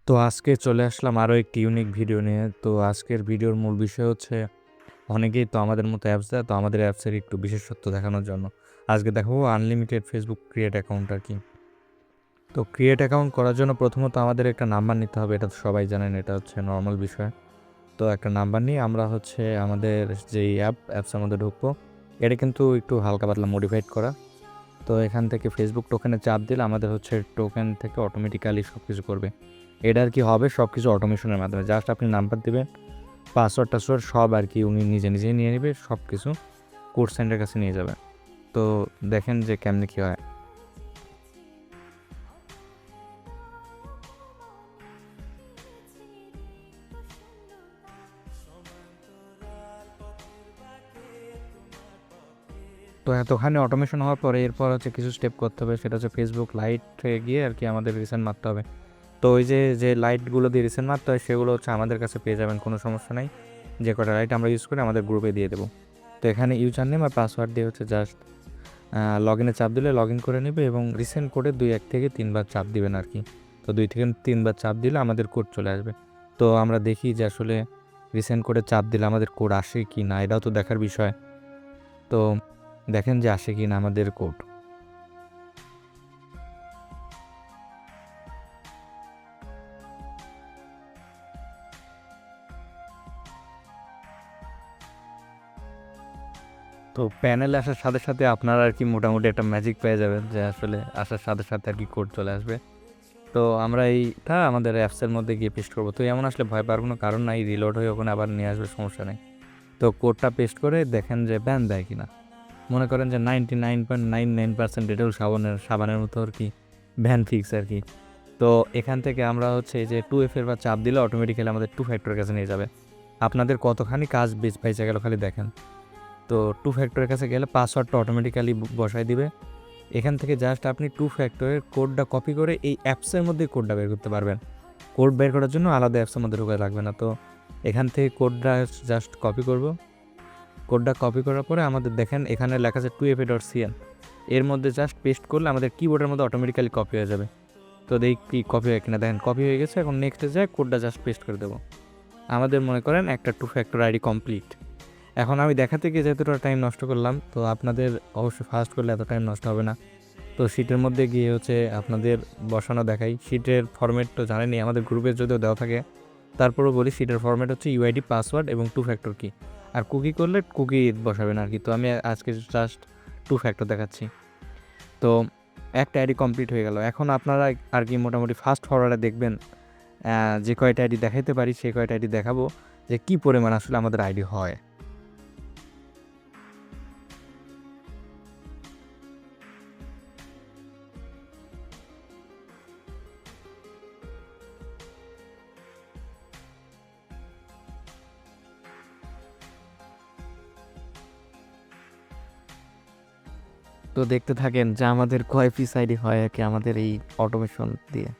তো আজকে চলে আসলাম আরও একটি ইউনিক ভিডিও নিয়ে। তো আজকের ভিডিওর মূল বিষয় হচ্ছে অনেকেই তো আমাদের মতো অ্যাপস দেয়, তো আমাদের অ্যাপসের একটু বিশেষত্ব দেখানোর জন্য আজকে দেখাবো আনলিমিটেড ফেসবুক ক্রিয়েট অ্যাকাউন্ট আর কি। তো ক্রিয়েট অ্যাকাউন্ট করার জন্য প্রথমত আমাদের একটা নাম্বার নিতে হবে, এটা তো সবাই জানেন, এটা হচ্ছে নর্মাল বিষয়। তো একটা নাম্বার নিয়ে আমরা হচ্ছে আমাদের যেই অ্যাপসের মধ্যে ঢুকবো, এটা কিন্তু একটু হালকা পাতলা মডিফাইড করা। তো এখান থেকে ফেসবুক টোকেনে চাপ দিলে আমাদের হচ্ছে টোকেন থেকে অটোমেটিক্যালি সব কিছু করবে। এটা আর কি হবে সব কিছু অটোমেশনের মাধ্যমে, জাস্ট আপনি নাম্বার দেবেন, পাসওয়ার্ড টাসওয়ার্ড সব আর কি উনি নিজে নিজেই নিয়ে নেবে, সব কিছু কোড সেন্টারের কাছে নিয়ে যাবে। তো দেখেন যে কেমনে কী হয়। তো এতখানি অটোমেশন হওয়ার পরে এরপর হচ্ছে কিছু স্টেপ করতে হবে, সেটা হচ্ছে ফেসবুক লাইটে গিয়ে আর কি আমাদের রিসেন্ট মারতে হবে। তো ওই যে লাইটগুলো দিয়ে রিসেন্ট মারতে হয় সেগুলো হচ্ছে আমাদের কাছে পেয়ে যাবেন, কোনো সমস্যা নাই। যে কটা লাইট আমরা ইউজ করি আমাদের গ্রুপে দিয়ে দেবো। তো এখানে ইউজার নেম আর পাসওয়ার্ড দিয়ে হচ্ছে জাস্ট লগ ইনে চাপ দিলে লগ ইন করে নেবে এবং রিসেন্ট কোডে 1 থেকে 3 বার চাপ দিবেন আর কি। তো 2 থেকে 3 বার চাপ দিলে আমাদের কোড চলে আসবে। তো আমরা দেখি যে আসলে রিসেন্ট কোডে চাপ দিলে আমাদের কোড আসে কি না, এটাও তো দেখার বিষয়। তো দেখেন যে আসে কি না আমাদের কোড। তো প্যানেলে আসার সাথে সাথে আপনারা আর কি মোটামুটি একটা ম্যাজিক পেয়ে যাবেন যে আসলে আসার সাথে সাথে আর কি কোড চলে আসবে। তো আমরা এইটা আমাদের অ্যাপসের মধ্যে গিয়ে পেস্ট করবো। তো এমন আসলে ভয় পাওয়ার কোনো কারণ নাই, রিলোড হয়ে ওখানে আবার নিয়ে আসবে, সমস্যা নেই। তো কোডটা পেস্ট করে দেখেন যে ব্যান দেয় কিনা। মনে করেন যে 99.99% এটাও সাবানের মতো আর কি ভ্যান ফিক্স আর কি। তো এখান থেকে আমরা হচ্ছে এই যে 2F বা চাপ দিলে অটোমেটিক্যালি আমাদের 2 ফ্যাক্টরের কাছে নিয়ে যাবে। আপনাদের কতখানি কাজ বেঁচে গেল খালি দেখেন। তো 2 ফ্যাক্টরের কাছে গেলে পাসওয়ার্ডটা অটোমেটিক্যালি বসাই দিবে। এখান থেকে জাস্ট আপনি 2 ফ্যাক্টরের কোডটা কপি করে এই অ্যাপসের মধ্যেই কোডটা বের করতে পারবেন। কোড বের করার জন্য আলাদা অ্যাপসের মধ্যে ঢোকা লাগবে না। তো এখান থেকে কোডটা জাস্ট কপি করব। কোডটা কপি করার পরে আমাদের দেখেন এখানে লেখা আছে 2fa.cn, এর মধ্যে জাস্ট পেস্ট করলে আমাদের কিবোর্ডের মধ্যে অটোমেটিক্যালি কপি হয়ে যাবে। তো দেখি কি কপি হয় কিনা, দেখেন কপি হয়ে গেছে। এখন নেক্সটে যায় কোডটা জাস্ট পেস্ট করে দেবো। আমাদের মনে করেন একটা 2 ফ্যাক্টর আইডি কমপ্লিট। এখন আমি দেখাতে গিয়ে যেতটা টাইম নষ্ট করলাম, তো আপনাদের অবশ্যই ফাস্ট করলে এত টাইম নষ্ট হবে না। তো শিটের মধ্যে গিয়ে হচ্ছে আপনাদের বসানো দেখাই। শিটের ফরম্যাট তো জানেনই, আমাদের গ্রুপে যদিও দেওয়া থাকে, তারপরেও বলি শিটের ফরম্যাট হচ্ছে ইউআইডি, পাসওয়ার্ড এবং 2 ফ্যাক্টর কি। আর কুকি করলে কুকি বসাবেন আর কি। তো আমি আজকে জাস্ট 2 ফ্যাক্টর দেখাচ্ছি। তো একটা আইডি কমপ্লিট হয়ে গেল। এখন আপনারা আর কি মোটামুটি ফাস্ট ফরওয়ার্ডে দেখবেন যে কয়টা আইডি দেখাইতে পারি সেই কয়টা আইডি দেখাবো, যে কী পরিমাণ আসলে আমাদের আইডি হয়। তো দেখতে থাকেন যে আমাদের কয় পিস আইডি হয় আর কি আমাদের এই অটোমেশন দিয়ে।